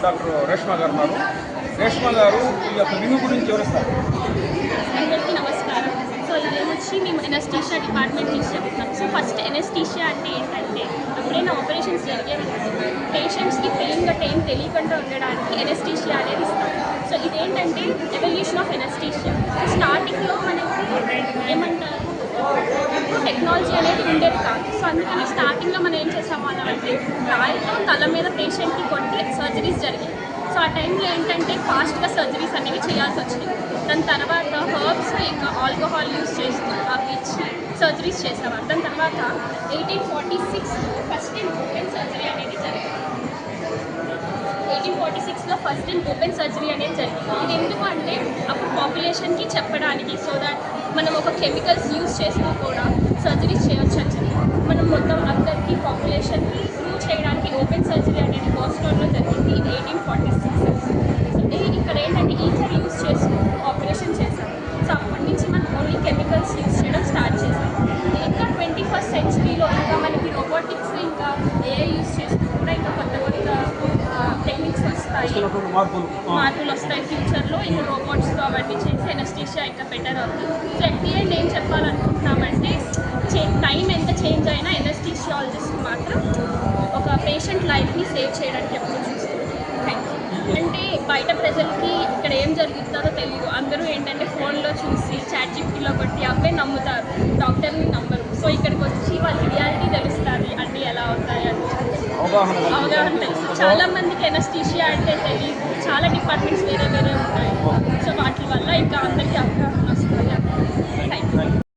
Doctor Reshma గారు ఉన్నారు. రేష్మా గారు ఈ యొక్క వింగ్ గురించి వివరిస్తారు. అందరికీ నమస్కారం. సో ఇది వచ్చి మేము ఎనస్థీషియా డిపార్ట్మెంట్ నుంచి చెప్తున్నాం. సో ఫస్ట్ ఎనస్థీషియా అంటే ఏంటంటే ఎప్పుడైనా ఆపరేషన్స్ జరిగే పేషెంట్స్కి టైం తెలియకుండా ఉండడానికి ఎనస్థీషియా అనేది ఇస్తాం. సో ఇదేంటంటే ఎవల్యూషన్ ఆఫ్ ఎనస్థీషియా. స్టార్టింగ్లో మనకి ఏమంటారు టెక్నాలజీ అనేది ఉండేది కాదు. సో అందుకని స్టార్టింగ్లో మనం ఏం చేసాము అంటే రాయితో తల మీద పేషెంట్కి కొట్టి సర్జరీస్ జరిగాయి. సో ఆ టైంలో ఏంటంటే ఫాస్ట్గా సర్జరీస్ అనేవి చేయాల్సి వచ్చింది. దాని తర్వాత హర్బ్స్ ఇంకా ఆల్కహాల్ యూస్ చేస్తూ అవి ఇచ్చి సర్జరీస్ చేసేవారు. దాని తర్వాత 1846 ఫస్ట్ ఇన్ ఓపెన్ సర్జరీ అనేది జరిగింది. 1846లో ఫస్ట్ ఇన్ ఓపెన్ సర్జరీ అనేది జరిగింది. ఇది ఎందుకు అంటే అప్పుడు పాపులేషన్కి చెప్పడానికి, సో దట్ మనం ఒక కెమికల్స్ యూస్ చేస్తూ కూడా సర్జరీస్ చేయొచ్చు అని చెప్పి మనం మొత్తం అందరికీ పాపులేషన్కి ప్రూవ్ చేయడానికి ఓపెన్ సర్జరీ అనేది బోస్టన్లో జరిగింది. ఇది 1846. సో ఇక్కడ ఏంటంటే ఈథర్ యూస్ చేస్తూ ఆపరేషన్ చేశాం. సో అప్పటి నుంచి మనం ఓన్లీ కెమికల్స్ యూస్ చేయడం స్టార్ట్ చేసాం. ఇంకా 21st సెంచరీలో ఇంకా మనకి రోబోటిక్స్ ఇంకా ఏఐ యూస్ చేస్తూ కూడా ఇంకా కొత్త టెక్నిక్స్ వస్తాయి, మార్పులు వస్తాయి ఫ్యూచర్లో. ఇంకా రోబోట్స్తో అవన్నీ చేసి ఎనస్థీషియా ఇంకా బెటర్ అవుతుంది. సో ఎట్ ది ఎండ్ ఏం చెప్పాలనుకుంటున్నామంటే టైం ఎంత చేంజ్ అయినా ఎనస్థీషియాలజిస్ట్ మాత్రం ఒక పేషెంట్ లైఫ్ని సేవ్ చేయడానికి ఎప్పుడు చూస్తుంది. Thank you. అంటే బయట ప్రజలకి ఇక్కడ ఏం జరుగుతుందో తెలియదు. అందరూ ఏంటంటే ఫోన్లో చూసి చాట్‌జిపిటీలో కొట్టి అవే నమ్ముతారు, డాక్టర్ని నమ్మరు. సో ఇక్కడికి వచ్చి వాళ్ళకి రియాలిటీ తెలుస్తుంది, అన్నీ ఎలా అవుతాయి అని అవగాహన తెలుసు. చాలా మందికి ఎనస్థీషియా అంటే